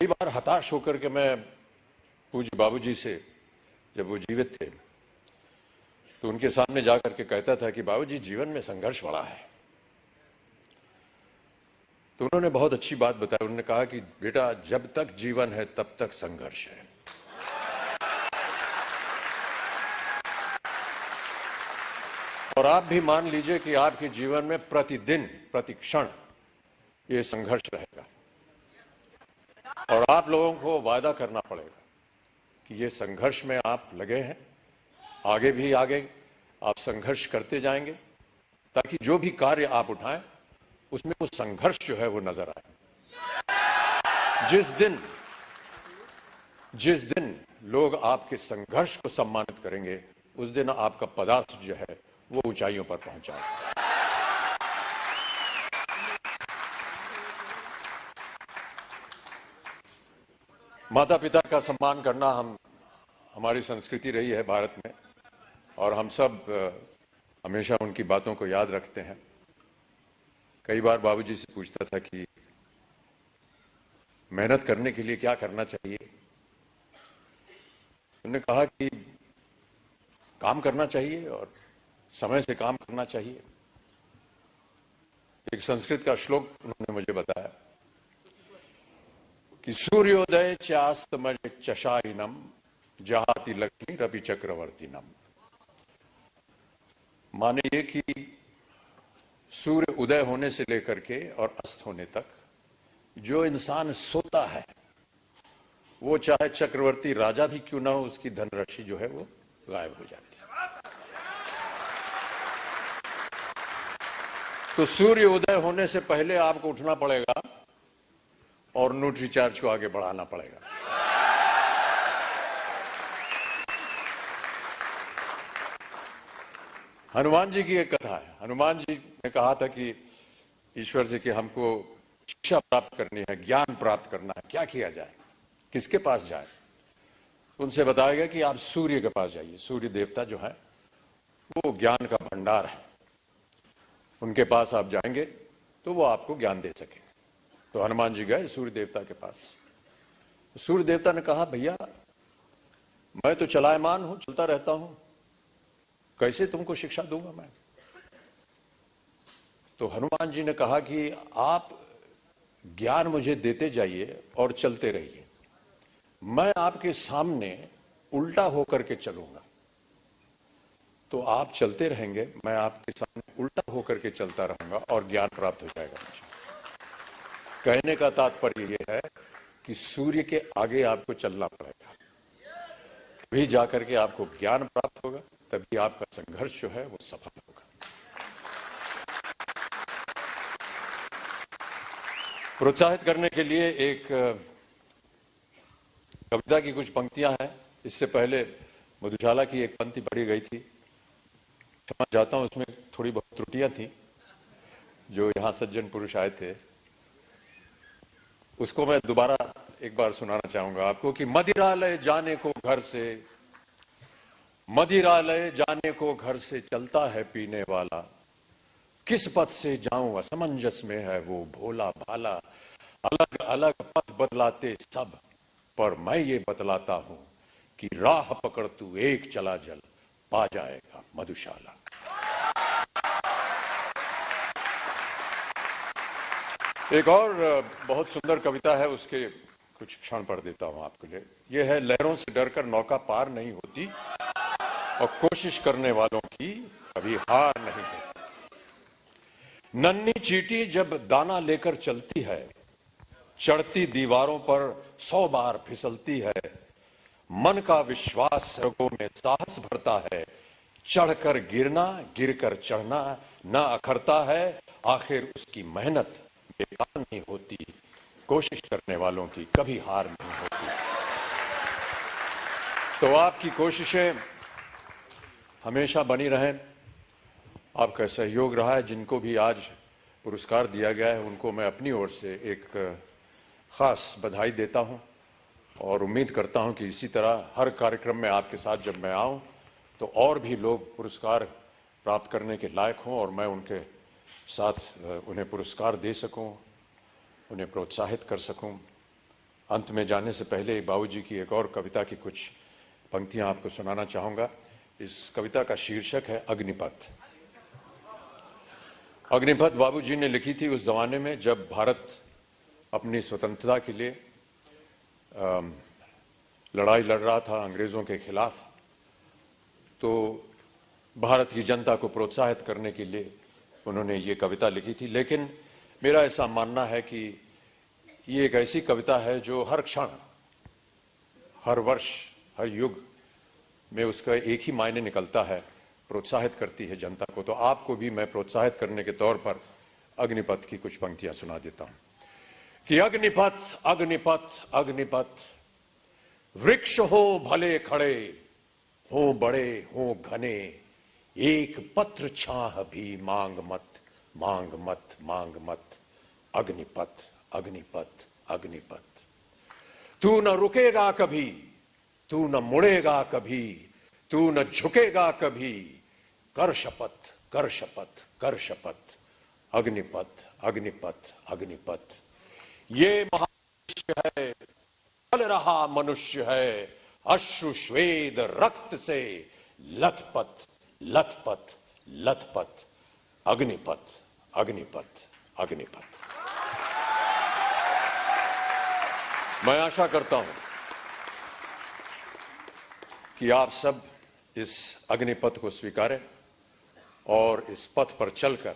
कई बार हताश होकर के मैं पूज्य बाबूजी से, जब वो जीवित थे, तो उनके सामने जाकर के कहता था कि बाबूजी जीवन में संघर्ष बड़ा है। तो उन्होंने बहुत अच्छी बात बताई। उन्होंने कहा कि बेटा जब तक जीवन है तब तक संघर्ष है। और आप भी मान लीजिए कि आपके जीवन में प्रतिदिन प्रतिक्षण ये संघर्ष रहेगा, और आप लोगों को वादा करना पड़ेगा कि ये संघर्ष में आप लगे हैं, आगे भी आगे आप संघर्ष करते जाएंगे, ताकि जो भी कार्य आप उठाएं उसमें वो संघर्ष जो है वो नजर आए। जिस दिन लोग आपके संघर्ष को सम्मानित करेंगे, उस दिन आपका पदार्थ जो है वो ऊंचाइयों पर पहुंचाएगा। माता पिता का सम्मान करना हमारी संस्कृति रही है भारत में, और हम सब हमेशा उनकी बातों को याद रखते हैं। कई बार बाबूजी से पूछता था कि मेहनत करने के लिए क्या करना चाहिए। उन्होंने कहा कि काम करना चाहिए और समय से काम करना चाहिए। एक संस्कृत का श्लोक उन्होंने मुझे बताया कि सूर्योदय चास्तमय चशाइनम जहाति लक्ष्मी रवि चक्रवर्तीनम। माने ये कि सूर्य उदय होने से लेकर के और अस्त होने तक जो इंसान सोता है, वो चाहे चक्रवर्ती राजा भी क्यों ना हो, उसकी धनराशि जो है वो गायब हो जाती है। तो सूर्य उदय होने से पहले आपको उठना पड़ेगा और न्यूट्री चार्ज को आगे बढ़ाना पड़ेगा। हनुमान जी की एक कथा है। हनुमान जी ने कहा था कि ईश्वर से कि हमको शिक्षा प्राप्त करनी है, ज्ञान प्राप्त करना है, क्या किया जाए, किसके पास जाए। उनसे बताया गया कि आप सूर्य के पास जाइए। सूर्य देवता जो है वो ज्ञान का भंडार है, उनके पास आप जाएंगे तो वो आपको ज्ञान दे सकेंगे। तो हनुमान जी गए सूर्य देवता के पास। सूर्य देवता ने कहा, भैया मैं तो चलायमान हूं, चलता रहता हूं, कैसे तुमको शिक्षा दूंगा मैं। तो हनुमान जी ने कहा कि आप ज्ञान मुझे देते जाइए और चलते रहिए, मैं आपके सामने उल्टा होकर के चलूंगा। तो आप चलते रहेंगे, मैं आपके सामने उल्टा होकर के चलता रहूंगा और ज्ञान प्राप्त हो जाएगा मुझे। कहने का तात्पर्य यह है कि सूर्य के आगे आपको चलना पड़ेगा, तभी जाकर के आपको ज्ञान प्राप्त होगा, तभी आपका संघर्ष जो है वो सफल होगा। प्रोत्साहित करने के लिए एक कविता की कुछ पंक्तियां हैं। इससे पहले मधुशाला की एक पंक्ति पढ़ी गई थी, क्षमा चाहता हूं, उसमें थोड़ी बहुत त्रुटियां थी। जो यहां सज्जन पुरुष आए थे, उसको मैं दोबारा एक बार सुनाना चाहूंगा आपको कि मदिरालय जाने को घर से, मदिरालय जाने को घर से चलता है पीने वाला, किस पथ से जाऊं असमंजस में है वो भोला भाला। अलग अलग पथ बदलाते सब, पर मैं ये बतलाता हूं कि राह पकड़ तू एक चला जल, पा जाएगा मधुशाला। एक और बहुत सुंदर कविता है, उसके कुछ क्षण पढ़ देता हूं आपके लिए। यह है, लहरों से डरकर नौका पार नहीं होती और कोशिश करने वालों की कभी हार नहीं होती। नन्ही चींटी जब दाना लेकर चलती है, चढ़ती दीवारों पर 100 बार फिसलती है। मन का विश्वास रगों में साहस भरता है, चढ़कर गिरना गिरकर चढ़ना न अखरता है। आखिर उसकी मेहनत बेकार नहीं होती, कोशिश करने वालों की कभी हार नहीं होती। तो आपकी कोशिशें हमेशा बनी रहें। आपका सहयोग रहा है। जिनको भी आज पुरस्कार दिया गया है, उनको मैं अपनी ओर से एक खास बधाई देता हूं, और उम्मीद करता हूं कि इसी तरह हर कार्यक्रम में आपके साथ जब मैं आऊं तो और भी लोग पुरस्कार प्राप्त करने के लायक हों, और मैं उनके साथ उन्हें पुरस्कार दे सकूं, उन्हें प्रोत्साहित कर सकूं। अंत में जाने से पहले बाबूजी की एक और कविता की कुछ पंक्तियां आपको सुनाना चाहूंगा। इस कविता का शीर्षक है अग्निपथ। अग्निपथ बाबूजी ने लिखी थी उस जमाने में जब भारत अपनी स्वतंत्रता के लिए लड़ाई लड़ रहा था अंग्रेजों के खिलाफ। तो भारत की जनता को प्रोत्साहित करने के लिए उन्होंने ये कविता लिखी थी। लेकिन मेरा ऐसा मानना है कि ये एक ऐसी कविता है जो हर क्षण, हर वर्ष, हर युग में उसका एक ही मायने निकलता है, प्रोत्साहित करती है जनता को। तो आपको भी मैं प्रोत्साहित करने के तौर पर अग्निपथ की कुछ पंक्तियां सुना देता हूं कि अग्निपथ अग्निपथ अग्निपथ, वृक्ष हो भले खड़े, हो बड़े हो घने, एक पत्र छाह भी मांग मत मांग मत मांग मत। अग्निपथ अग्निपथ अग्निपथ, तू न रुकेगा कभी, तू न मुड़ेगा कभी, तू न झुकेगा कभी, कर शपथ कर शपथ कर शपथ। अग्निपथ अग्निपथ अग्निपथ, ये महामनुष्य है, चल रहा मनुष्य है, अश्रु श्वेद रक्त से लथपथ लथपथ लथपथ। अग्निपथ अग्निपथ अग्निपथ। मैं आशा करता हूं कि आप सब इस अग्निपथ को स्वीकारें और इस पथ पर चलकर